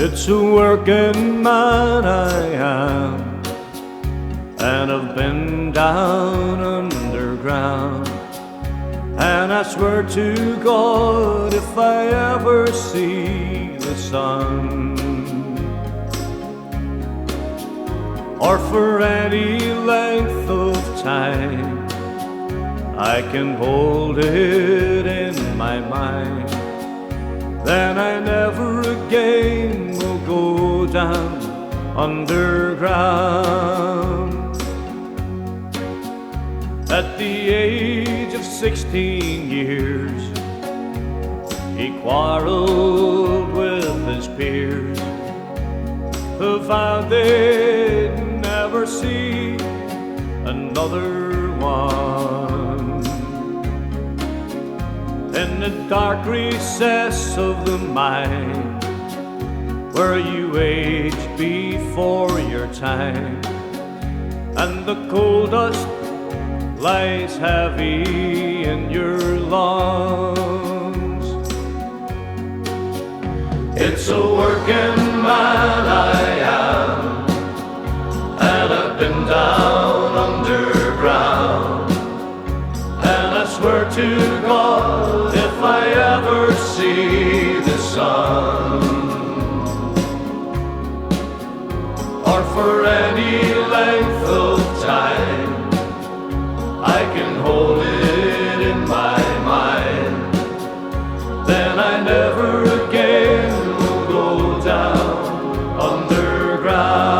It's a working man I am, and I've been down underground. And I swear to God, if I ever see the sun, or for any length of time, I can hold it in my mind, then I never again will go down underground. At the age of 16 years, he quarreled with his peers, who vowed they'd never see another one. In the dark recess of the mind, where you age before your time, and the coal dust lies heavy in your lungs. It's a working man I am, and I've been down underground. And I swear to God, if I ever see the sun, or for any length of time, I can hold it in my mind, then I never again will go down underground.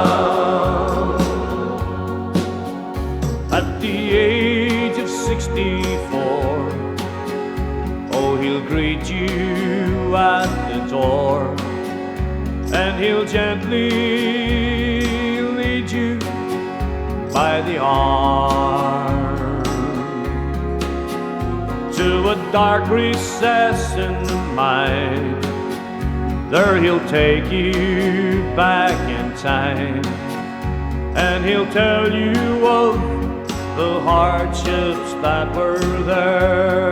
At the age of 64, oh, he'll greet you at the door, and he'll gently lead you by the arm to a dark recess in the mind. There he'll take you back in time, and he'll tell you of the hardships that were there.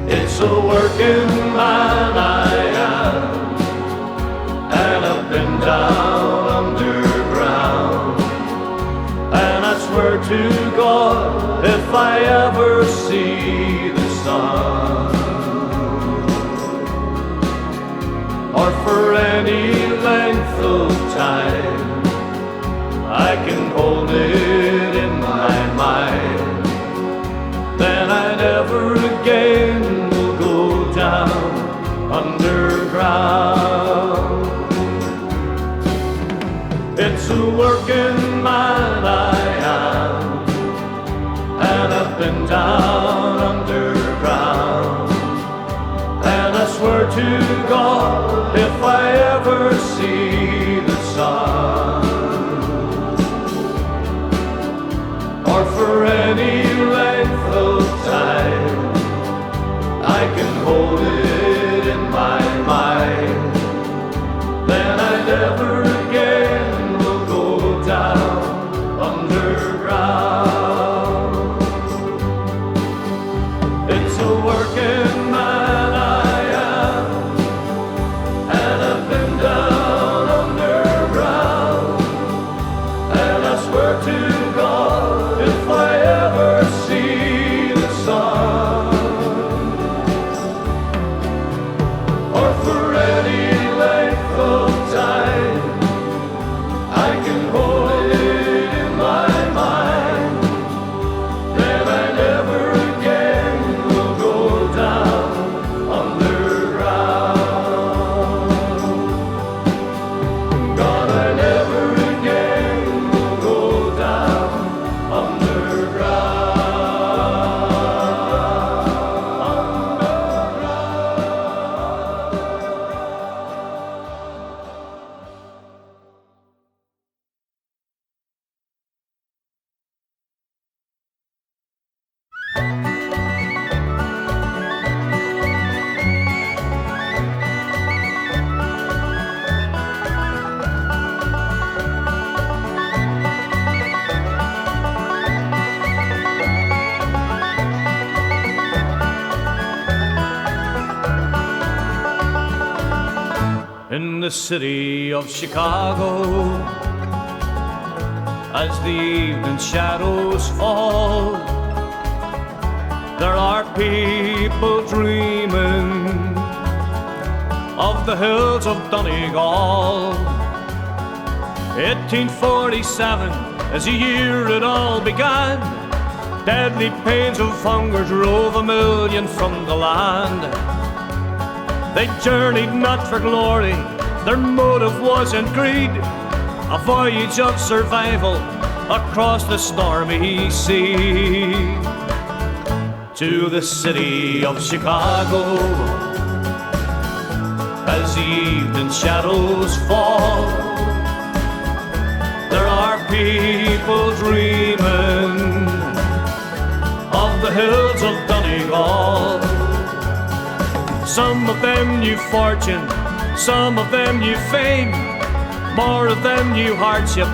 It's a working man I am, and I've been down underground. And I swear to God, if I ever see the sun, or for any length of time, I can hold it in my mind, then I never again will go down underground. It's a working man I am, and I've been down underground. And I swear to God, if I ever see the sun, or for any length of time, I can hold it in my mind, then I never again will go down underground. It's a working man I am, and I've been down underground. And I swear to God, if I ever see the sun, or for any length of time, I can hold it in my mind, then I never again will go down underground. God, I never again will go down the city of Chicago, as the evening shadows fall, there are people dreaming of the hills of Donegal. 1847 is the year it all began. Deadly pains of hunger drove 1,000,000 from the land. They journeyed not for glory, their motive wasn't greed, a voyage of survival across the stormy sea. To the city of Chicago, as the evening shadows fall, there are people dreaming of the hills of Donegal. Some of them knew fortune, some of them knew fame, more of them knew hardship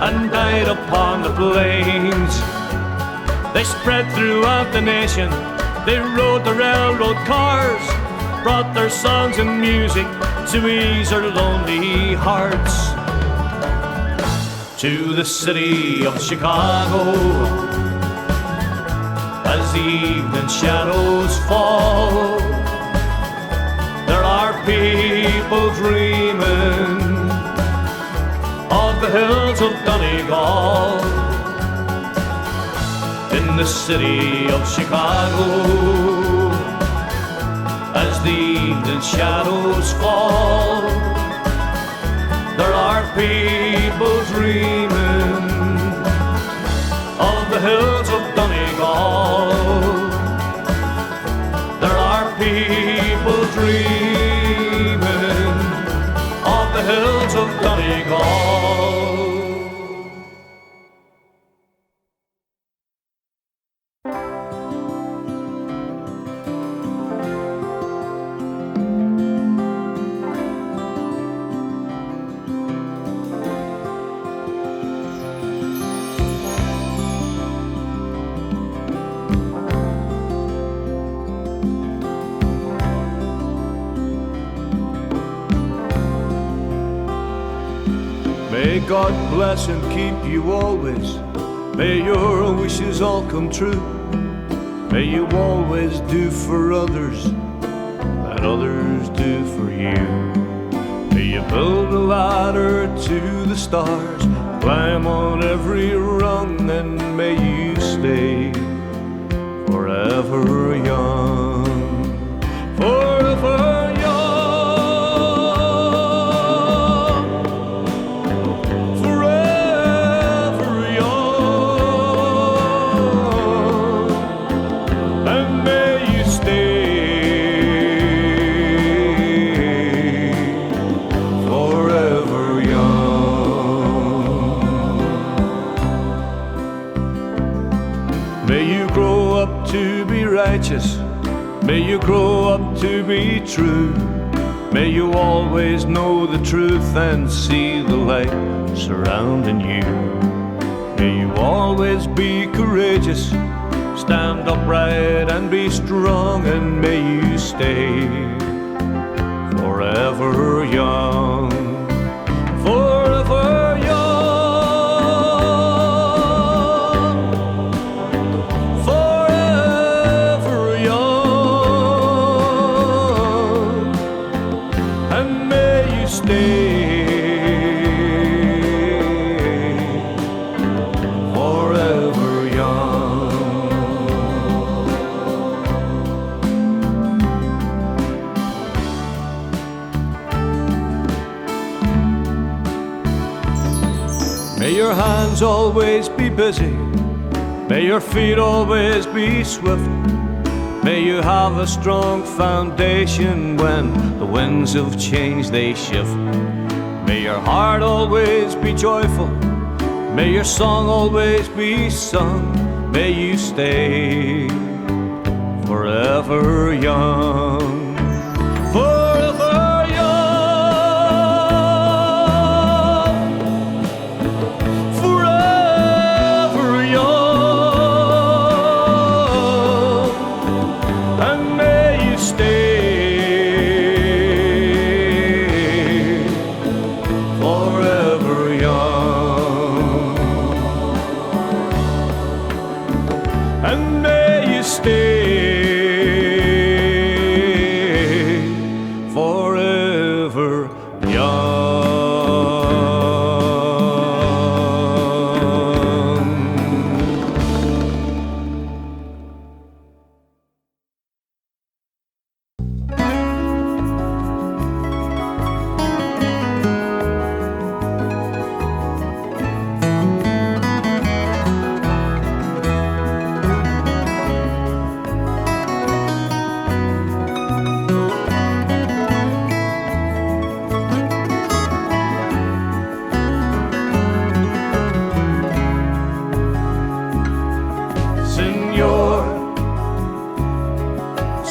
and died upon the plains. They spread throughout the nation, they rode the railroad cars, brought their songs and music to ease their lonely hearts. To the city of Chicago, as the evening shadows fall, there are people dreaming of the hills of Donegal. In the city of Chicago, as the evening shadows fall, there are people dreaming of the hills of Donegal. There are people dreaming of the hills of Donegal. May God bless and keep you always. May your wishes all come true. May you always do for others that others do for you. May you build a ladder to the stars, climb on every rung, and may you stay forever young. Forever young. May you grow up to be true. May you always know the truth and see the light surrounding you. May you always be courageous, stand upright and be strong, and may you stay forever young. Forever young. May your hands always be busy, may your feet always be swift. May you have a strong foundation when the winds of change they shift. May your heart always be joyful, may your song always be sung. May you stay forever young. Forever young. Forever young. And may you stay stay forever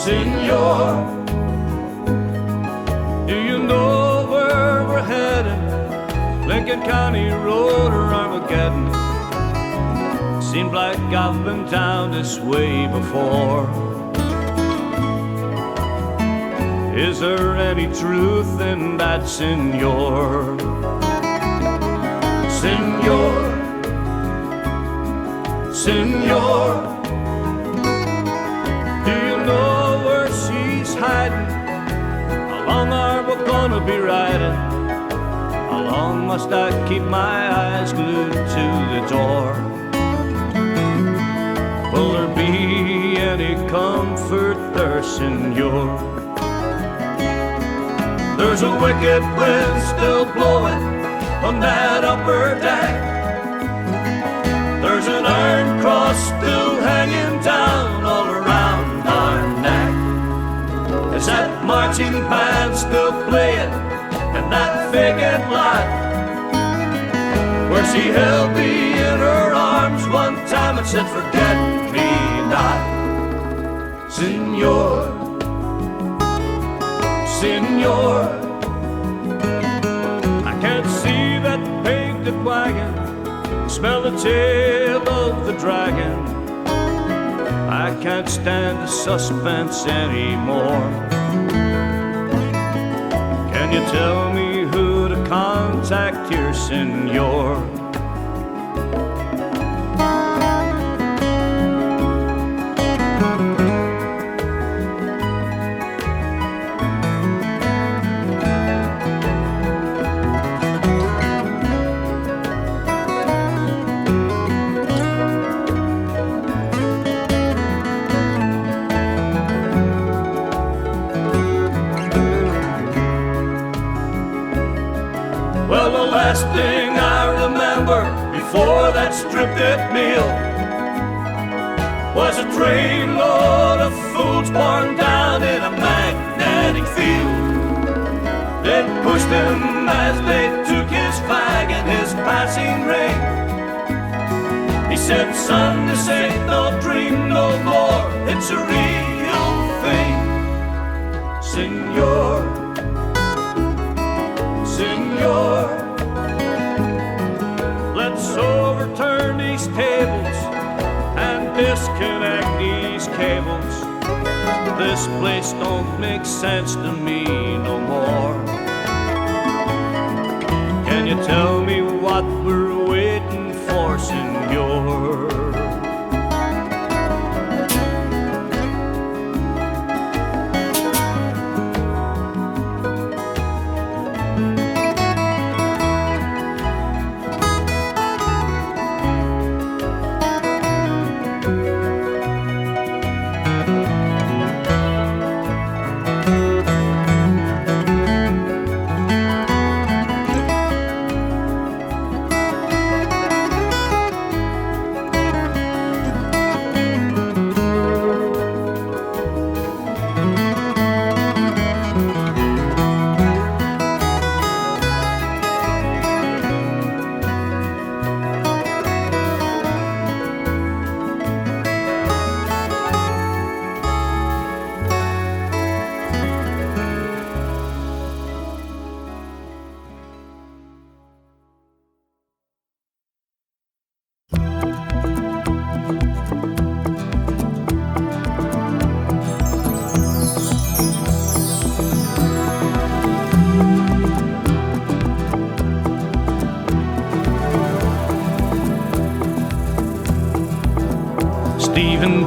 Senor, do you know where we're headed? Lincoln County Road or Armageddon? Seems like I've been down this way before. Is there any truth in that, Senor? Senor, Senor, do you know where she's hiding? How long are we gonna be riding? How long must I keep my eyes glued to the door? Will there be any comfort there, Senor? There's a wicked wind still blowing on that upper deck. There's an iron cross still hanging down all around our neck. Is that marching band still playing in that vacant lot where she held me in her arms one time and said, forget me not? Senor, Senor, I can't see that painted wagon, smell the tail of the dragon. I can't stand the suspense anymore. Can you tell me who to contact here, Senor? Well, the last thing I remember before that strip-it meal was a trainload of fools born down in a magnetic field. They pushed him as they took his flag and his passing ring. He said, son, this ain't no dream no more, it's a real thing. Senor, Senor, let's overturn these tables and disconnect these cables. This place don't make sense to me no more. Can you tell me what we're waiting for, Senor?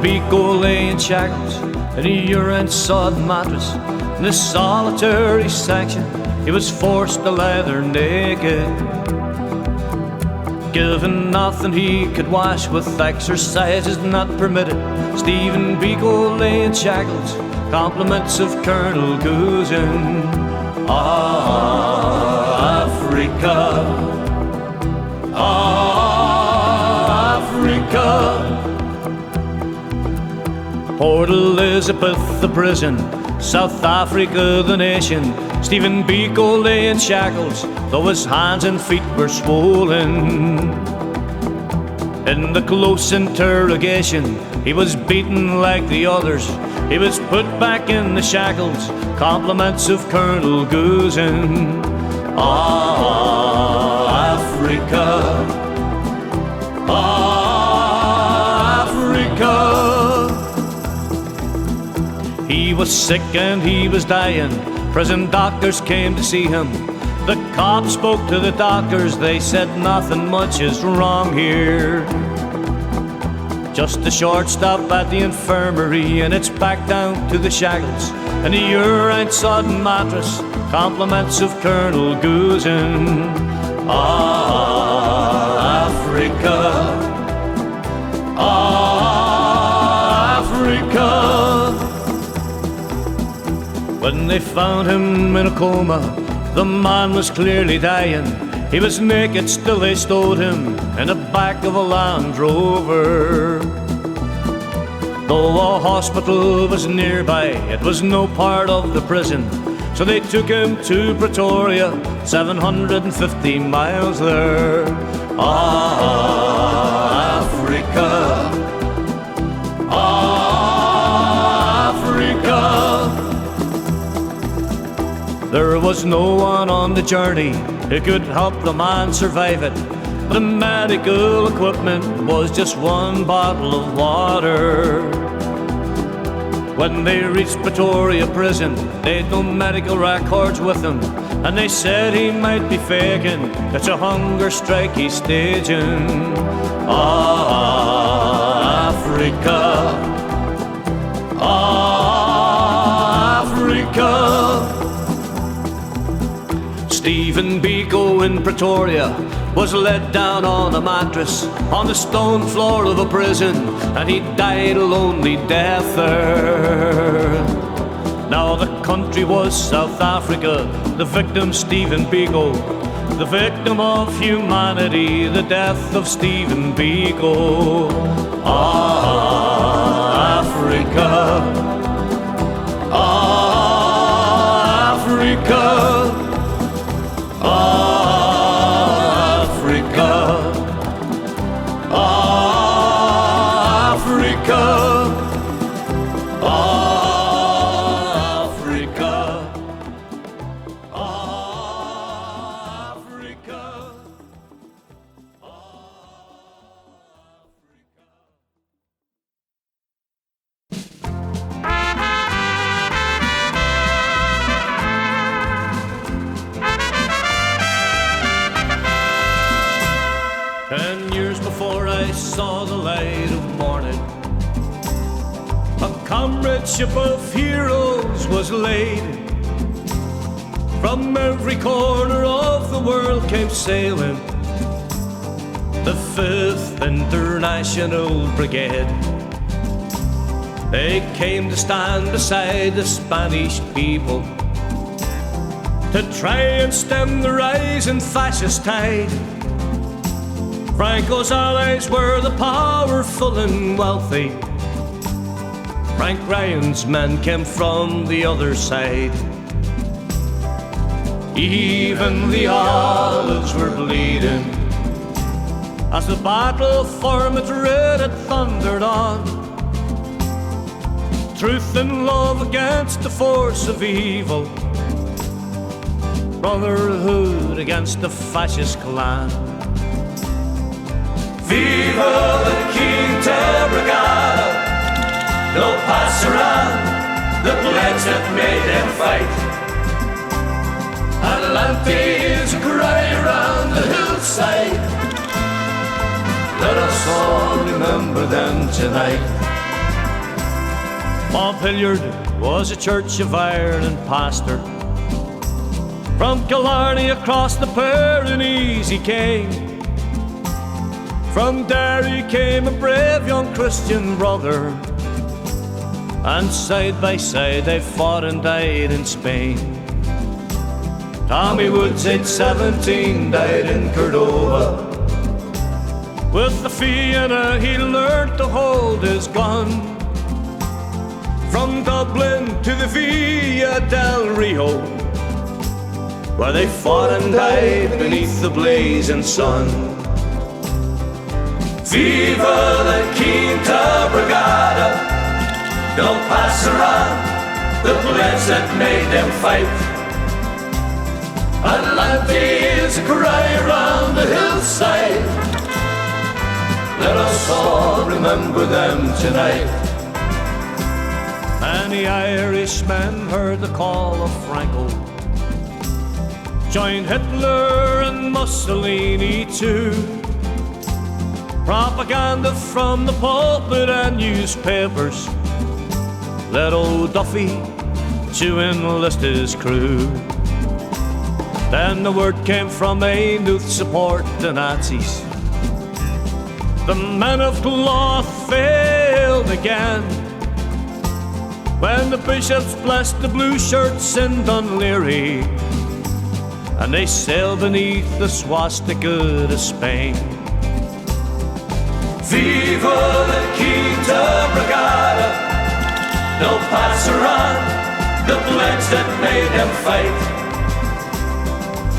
Biko lay in shackles in a urine-sodden mattress. In a solitary section, he was forced to lie there naked. Given nothing he could wash with exercises not permitted, Stephen Biko lay in shackles, compliments of Colonel Guzin. Ah, Africa, ah, Africa. Port Elizabeth, the prison, South Africa, the nation. Stephen Biko lay in shackles, though his hands and feet were swollen. In the close interrogation, he was beaten like the others. He was put back in the shackles, compliments of Colonel Guzin. Ah, Africa, ah, Africa. He was sick and he was dying. Prison doctors came to see him. The cops spoke to the doctors. They said nothing much is wrong here. Just a short stop at the infirmary, and it's back down to the shackles and a urine-sodden mattress, compliments of Colonel Guzin. Ah, Africa, ah, Africa. When they found him in a coma, the man was clearly dying. He was naked, still they stowed him in the back of a Land Rover. Though a hospital was nearby, it was no part of the prison, so they took him to Pretoria, 750 miles there. Ah, Africa, ah, Africa. There was no one on the journey who could help the man survive it. The medical equipment was just one bottle of water. When they reached Pretoria prison, they'd no medical records with him, and they said he might be faking. It's a hunger strike he's staging. Ah, Africa, ah, Africa. Stephen Biko in Pretoria was led down on a mattress on the stone floor of a prison, and he died a lonely death there. Now the country was South Africa, the victim Stephen Biko, the victim of humanity, the death of Stephen Biko. Ah, Africa, ah, Africa. Africa, Africa, Africa, Africa. Before I saw the light of morning, a comradeship of heroes was laid. From every corner of the world came sailing the 5th International Brigade. They came to stand beside the Spanish people to try and stem the rising fascist tide. Franco's allies were the powerful and wealthy. Frank Ryan's men came from the other side. Even the olives were bleeding as the battle for Madrid had thundered on. Truth and love against the force of evil, brotherhood against the fascist clan. Viva the Quinta Brigada, no pass around the pledge that made them fight. Adelante is a cry around the hillside. Let us all remember them tonight. Montpelier was a church of Ireland pastor. From Killarney across the Pyrenees he came. From Derry came a brave young Christian brother, and side by side they fought and died in Spain. Tommy Woods, aged 17, died in Cordova. With the Fianna he learnt to hold his gun. From Dublin to the Via del Rio, where they fought and died beneath the blazing sun. Viva la Quinta Brigada, don't pass around the blades that made them fight. Atlante's a cry around the hillside. Let us all remember them tonight. Many Irishmen heard the call of Franco, joined Hitler and Mussolini too. Propaganda from the pulpit and newspapers led old Duffy to enlist his crew. Then the word came from Maine to support the Nazis. The men of cloth failed again when the bishops blessed the blue shirts in Dunleary, and they sailed beneath the swastika to Spain. Viva la Quinta Brigada, they'll pass around the blades that made them fight.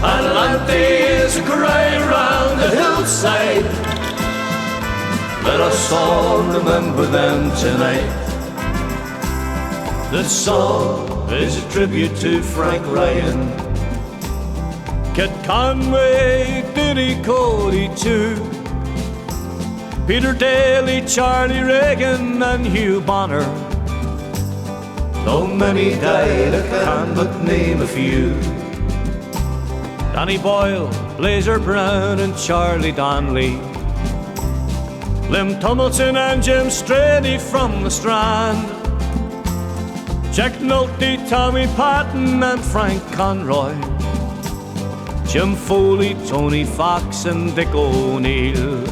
Atlante's a cry around the hillside. Let us all remember them tonight. This song is a tribute to Frank Ryan, Kid Conway, Denny Cody too, Peter Daly, Charlie Reagan and Hugh Bonner. Though many died, I can but name a few. Danny Boyle, Blazer Brown and Charlie Donnelly, Lim Tumilton and Jim Strady from the Strand, Jack Nolte, Tommy Patton and Frank Conroy, Jim Foley, Tony Fox and Dick O'Neill.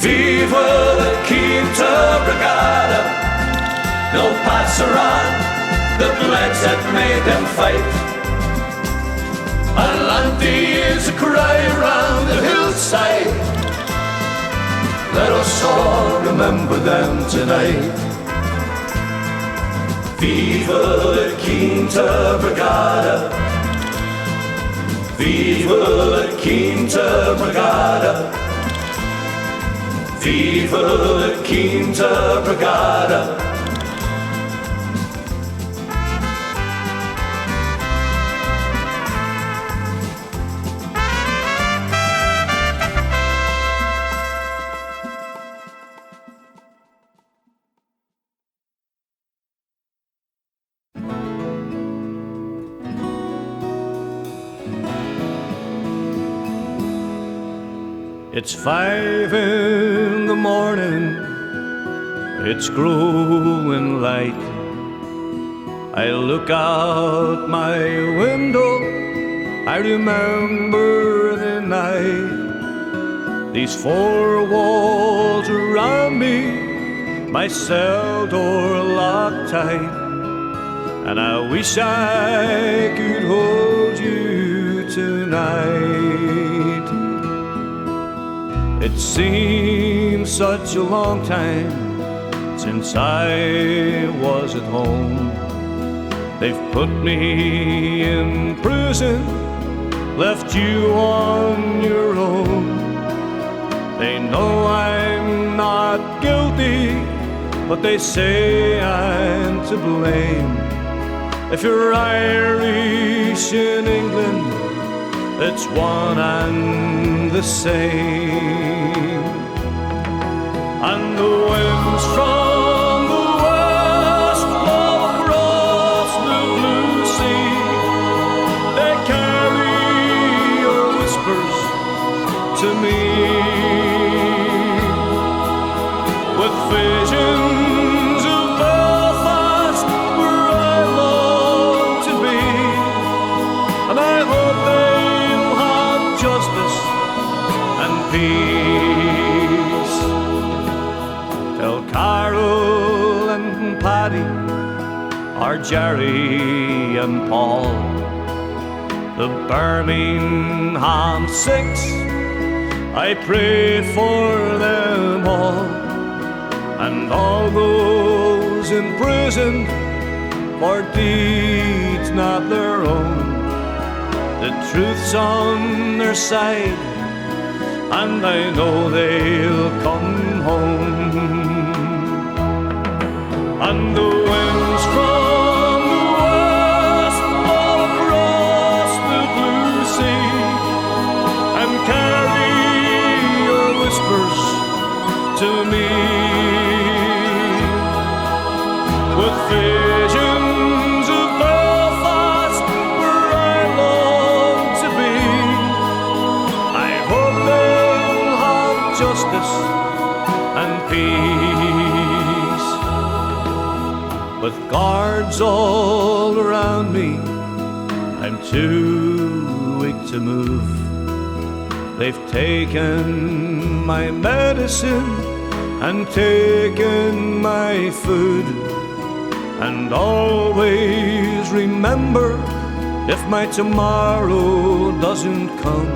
Viva la Quinta Brigada, they'll pass around the blades that made them fight. Atlante is a cry around the hillside. Let us all remember them tonight. Viva la Quinta Brigada, viva la Quinta Brigada, viva la Quinta Brigada. It's 5 in the morning, it's growing light. I look out my window, I remember the night. These four walls around me, my cell door locked tight. And I wish I could hold you tonight. It seems such a long time since I was at home. They've put me in prison, left you on your own. They know I'm not guilty, but they say I'm to blame. If you're Irish in England, it's one and the same. And the winds from the west blow across the blue sea. They carry your whispers to me, with visions of peace. Tell Carol and Paddy, or Jerry and Paul, the Birmingham Six, I pray for them all, and all those in prison for deeds not their own. The truth's on their side, and I know they'll come home. And the winds from the west blow across the blue sea and carry your whispers to me, with visions of Belfast where I long to be. I hope they'll have justice and peace. With guards all around me, I'm too weak to move. They've taken my medicine and taken my food. And always remember, if my tomorrow doesn't come,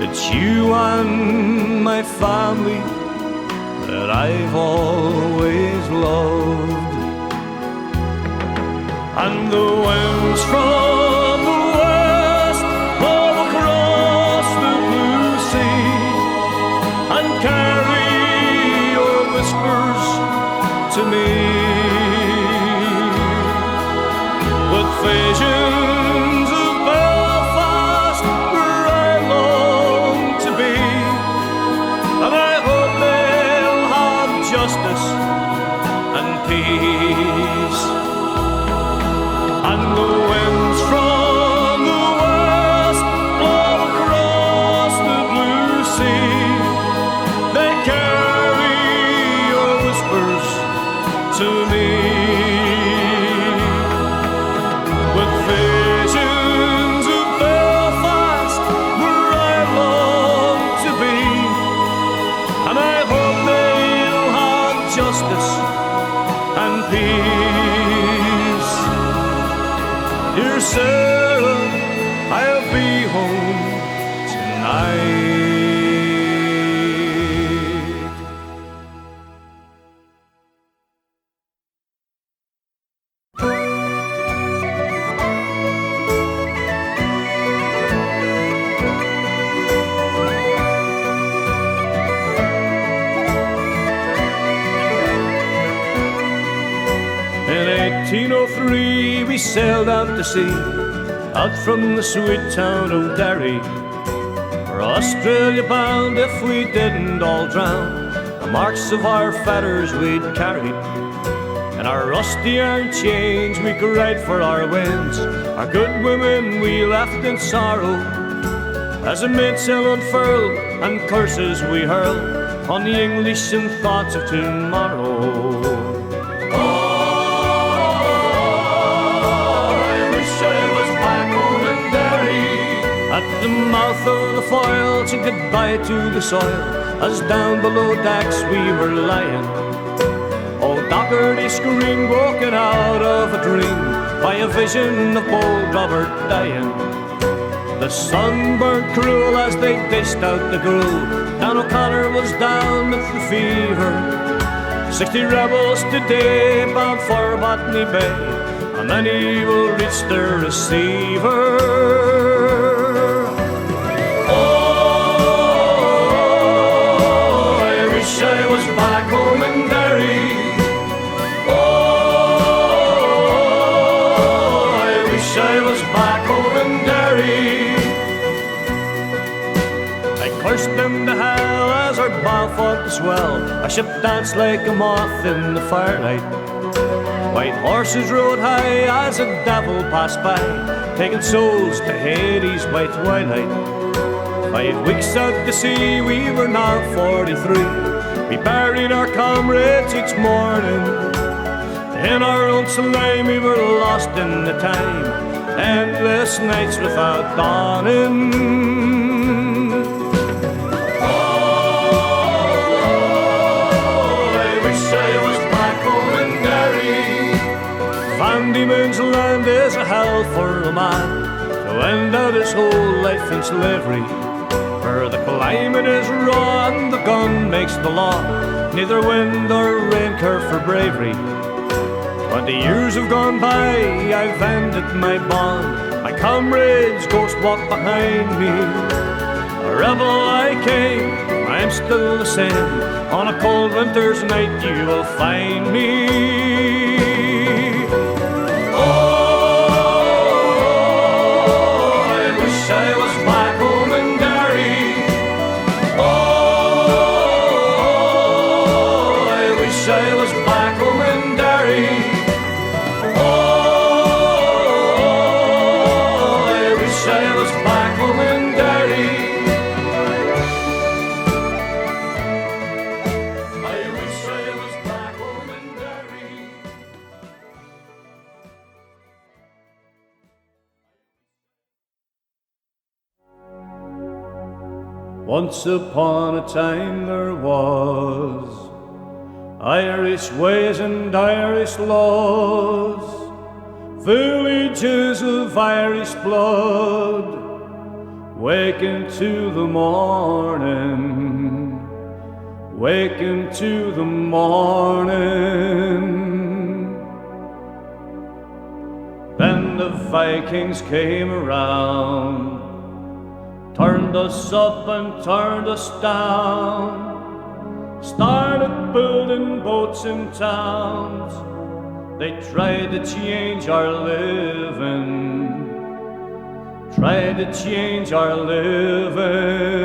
it's you and my family that I've always loved. And the winds from the west blow across the blue sea and carry your whispers to me, with visions of Belfast where I long to be. And I hope they'll have justice and peace. And the winds from the west blow across the blue sea. They carry your whispers to me, with visions of Belfast where I long to be. And I hope they'll have justice and peace. Dear Sarah, I'll be home tonight. In 1803 we sailed out to sea, out from the sweet town of Derry, for Australia bound if we didn't all drown. The marks of our fetters we'd carried, and our rusty iron chains we could ride for our winds. Our good women we left in sorrow, as a mainsail unfurled and curses we hurled on the English and thoughts of tomorrow. At the mouth of the foyle, to goodbye to the soil, as down below decks we were lying. Old Docherty screamed, woken out of a dream by a vision of bold Robert dying. The sun burned cruel as they dished out the gruel. Down O'Connor was down with the fever. 60 rebels today bound for Botany Bay, and many will reach their receiver. I was back home in Derry. Oh, I wish I was back home in Derry. I cursed them to hell as our bow fought to swell. Our ship danced like a moth in the firelight. White horses rode high as a devil passed by, taking souls to Hades' white twilight. 5 weeks out to sea, we were now 43. We buried our comrades each morning. In our own slime we were lost in the time, endless nights without dawning. man's land is a hell for a man to end out his whole life in slavery. For the climate is raw and the gun makes the law. Neither wind or rain care for bravery. 20 years have gone by, I've ended my bond. My comrades ghost walk behind me. A rebel I came, I'm still the same. On a cold winter's night you will find me. Oh, I wish I was back home in Derry. Oh, I wish I was back home in Derry. Oh, I wish I was back home in Derry. Once upon a time there was Irish ways and Irish laws, villages of Irish blood, waking to the morning, waking to the morning. Then the Vikings came around, turned us up and turned us down, started building boats in towns. They tried to change our living, tried to change our living.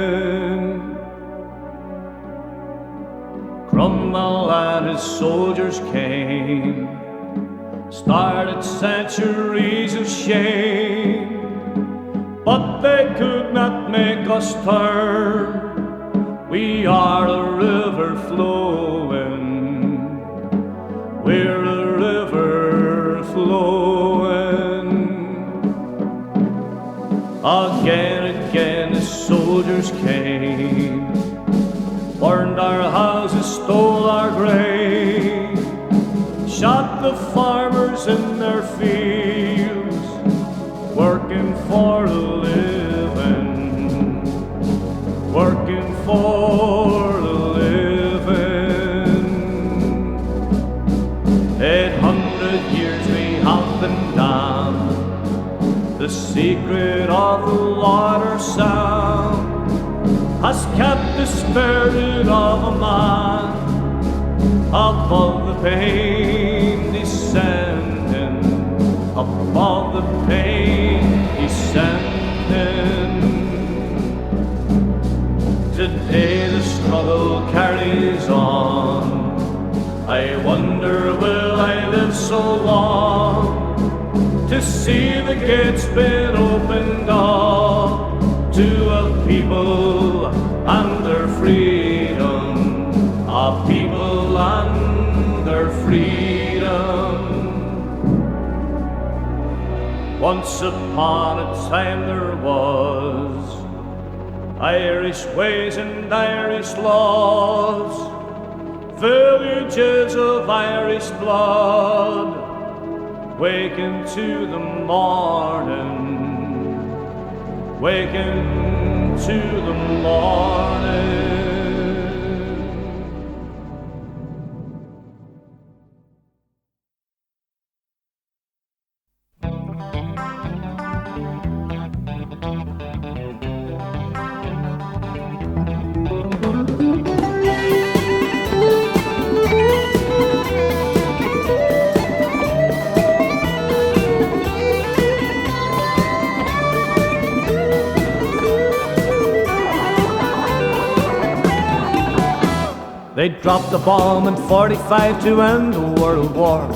Cromwell and his soldiers came, started centuries of shame. But they could not make us turn. We are a river flowing, we're a river flowing. Again the soldiers came, burned our houses, stole our grain, shot the farmers in their fields, working for a living, working for a living. 800 years we have been down, the secret of the water sound has kept the spirit of a man above the pain descending, above the pain descending. Today the struggle carries on. I wonder will I live so long to see the gates been opened up to a people and their freedom, a people and their freedom. Once upon a time there was Irish ways and Irish laws, villages of Irish blood, waking to the morning, waking to the morning. They dropped a bomb in 45 to end the World War.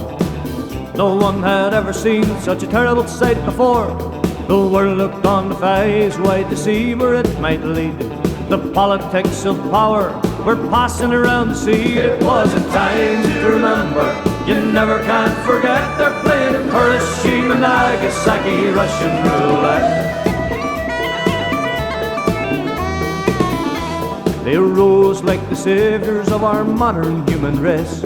No one had ever seen such a terrible sight before. The world looked on the eyes wide to see where it might lead. The politics of power were passing around the sea. It was a time to remember, you never can forget. They're playing Hiroshima, Nagasaki, Russian roulette. They rose like the saviors of our modern human race.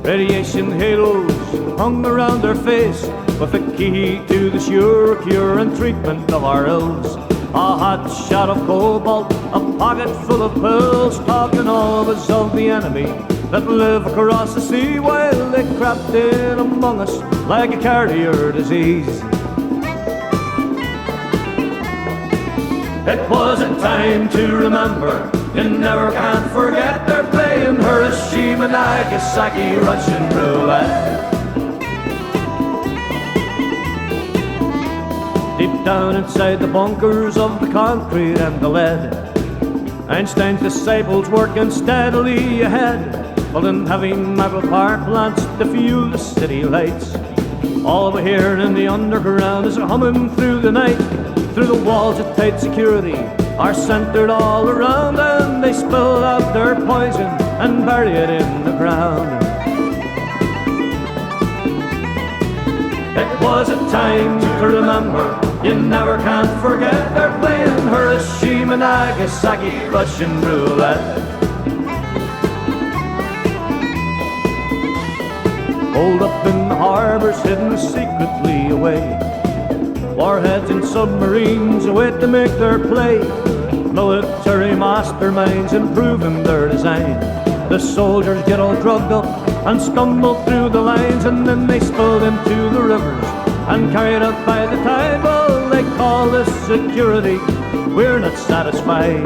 Radiation halos hung around their face, with the key to the sure cure and treatment of our ills. A hot shot of cobalt, a pocket full of pills, talking always of the enemy that live across the sea, while they crept in among us like a carrier disease. It was a time to remember, you never can forget. They're playing Hiroshima, Nagasaki, Russian roulette. Deep down inside the bunkers of the concrete and the lead, Einstein's disciples working steadily ahead, building heavy metal power plants to fuel the city lights. All we hear in the underground is humming through the night, through the walls of tight security are centered all around, and they spill out their poison and bury it in the ground. It was a time to remember, you never can forget. They're playing Hiroshima, Nagasaki, Russian roulette. Holed up in the harbors, hidden secretly away, warheads and submarines await to make their play. Military masterminds improving their design. The soldiers get all drugged up and stumble through the lines, and then they spill into the rivers and carried up by the tide. Well, they call this security, we're not satisfied.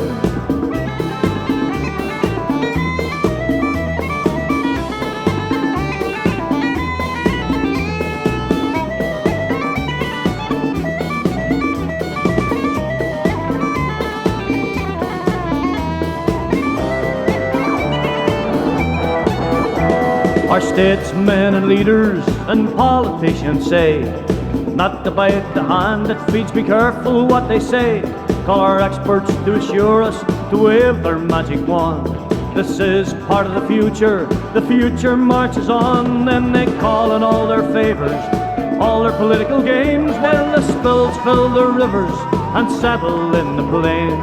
Our statesmen and leaders and politicians say not to bite the hand that feeds, be careful what they say. Call our experts to assure us to wave their magic wand. This is part of the future marches on. Then they call in all their favors, all their political games, while the spills fill the rivers and settle in the plain.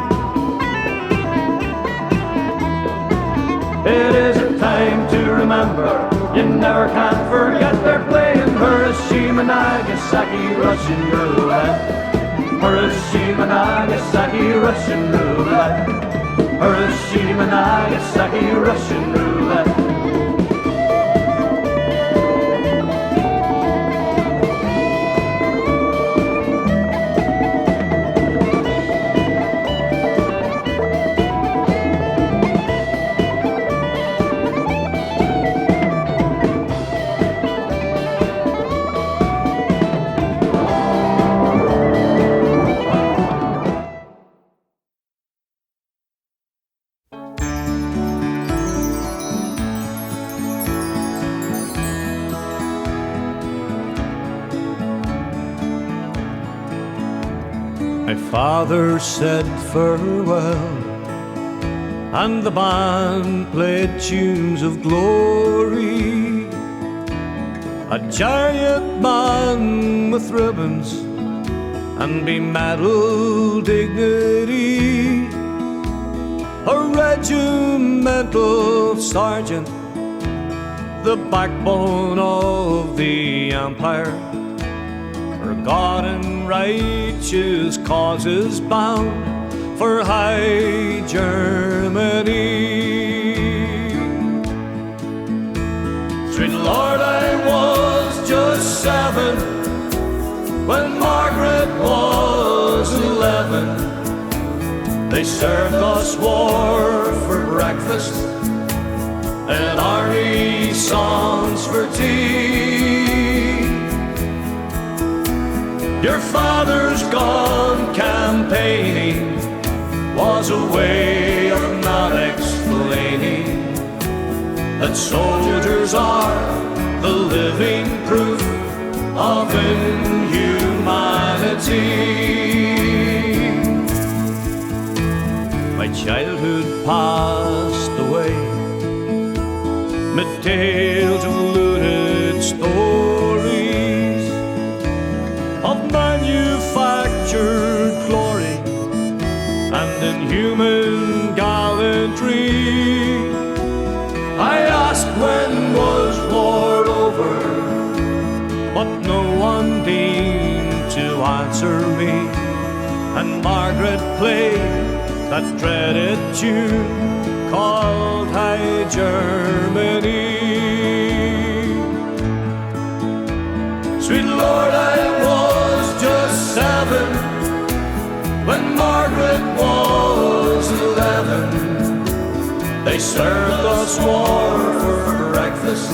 It is a time to remember, you never can forget. They're playing Hiroshima, Nagasaki, Russian roulette. Hiroshima, Nagasaki, Russian roulette. Hiroshima, Nagasaki, Russian roulette. My father said farewell, and the band played tunes of glory. A giant man with ribbons and be-medaled dignity, a regimental sergeant, the backbone of the empire, for God and righteous causes bound, for high Germany. Sweet Lord, I was just 7 when Margaret was 11. They served us war for breakfast and army songs for tea. Your father's gone campaigning was a way of not explaining that soldiers are the living proof of inhumanity. My childhood passed away mid tales of looted stories of manufactured glory and inhuman gallantry. I asked when was war over, answer me, and Margaret played that dreaded tune called High Germany. Sweet Lord, I was just 7 when Margaret was 11. They served us war for breakfast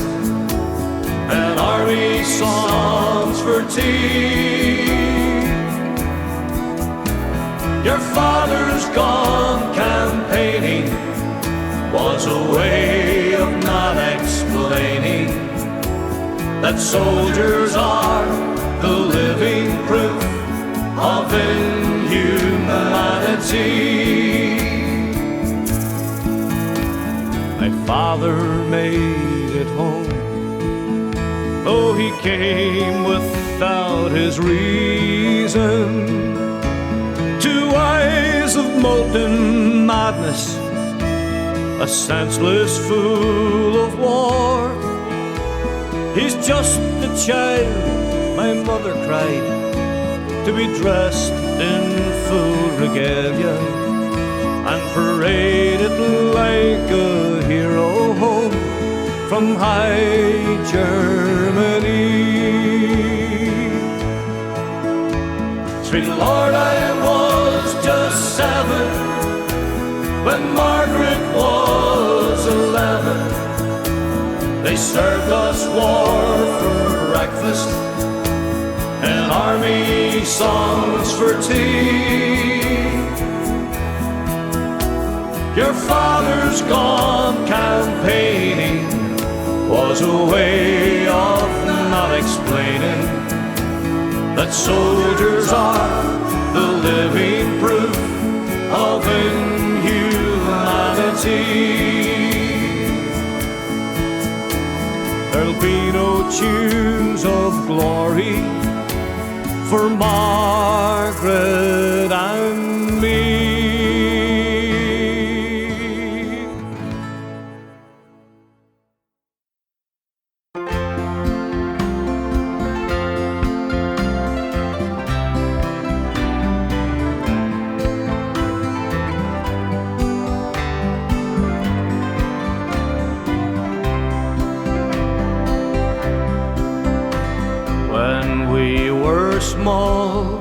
and army songs for tea. Your father's gone campaigning was a way of not explaining that soldiers are the living proof of inhumanity. My father made it home, though he came without his reason. 2 eyes of molten madness, a senseless fool of war. He's just a child, my mother cried, to be dressed in full regalia and paraded like a hero home from High Germany. Sweet Lord, I was just 7 when Margaret was 11. They served us war for breakfast and army songs for tea. Your father's gone campaigning was a way of not explaining that soldiers are the living proof of inhumanity. There'll be no tunes of glory for Margaret and me. Small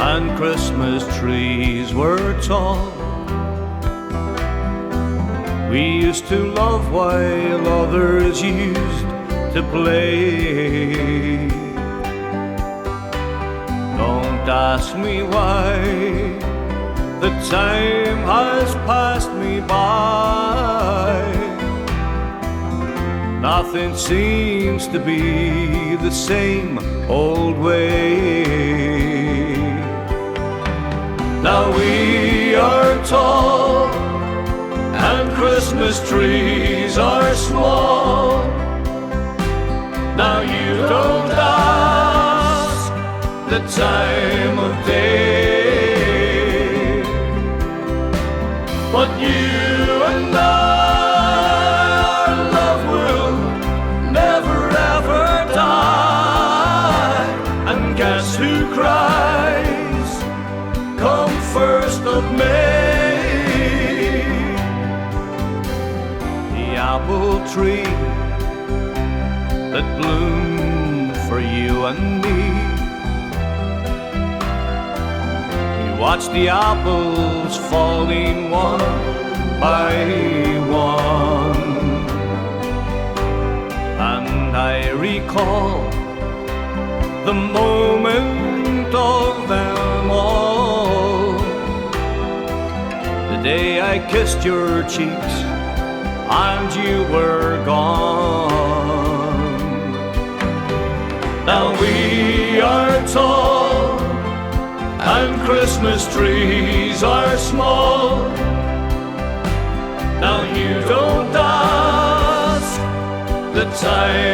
and Christmas trees were tall, we used to love while others used to play. Don't ask me why the time has passed me by. Nothing seems to be the same old way. Now we are tall and Christmas trees are small. Now you don't ask the time of day, but you and I, guess who cries come 1st of May? The apple tree that bloomed for you and me. We watch the apples falling one by one, and I recall the moment of them all, the day I kissed your cheeks and you were gone. Now we are tall and Christmas trees are small. Now you don't ask the time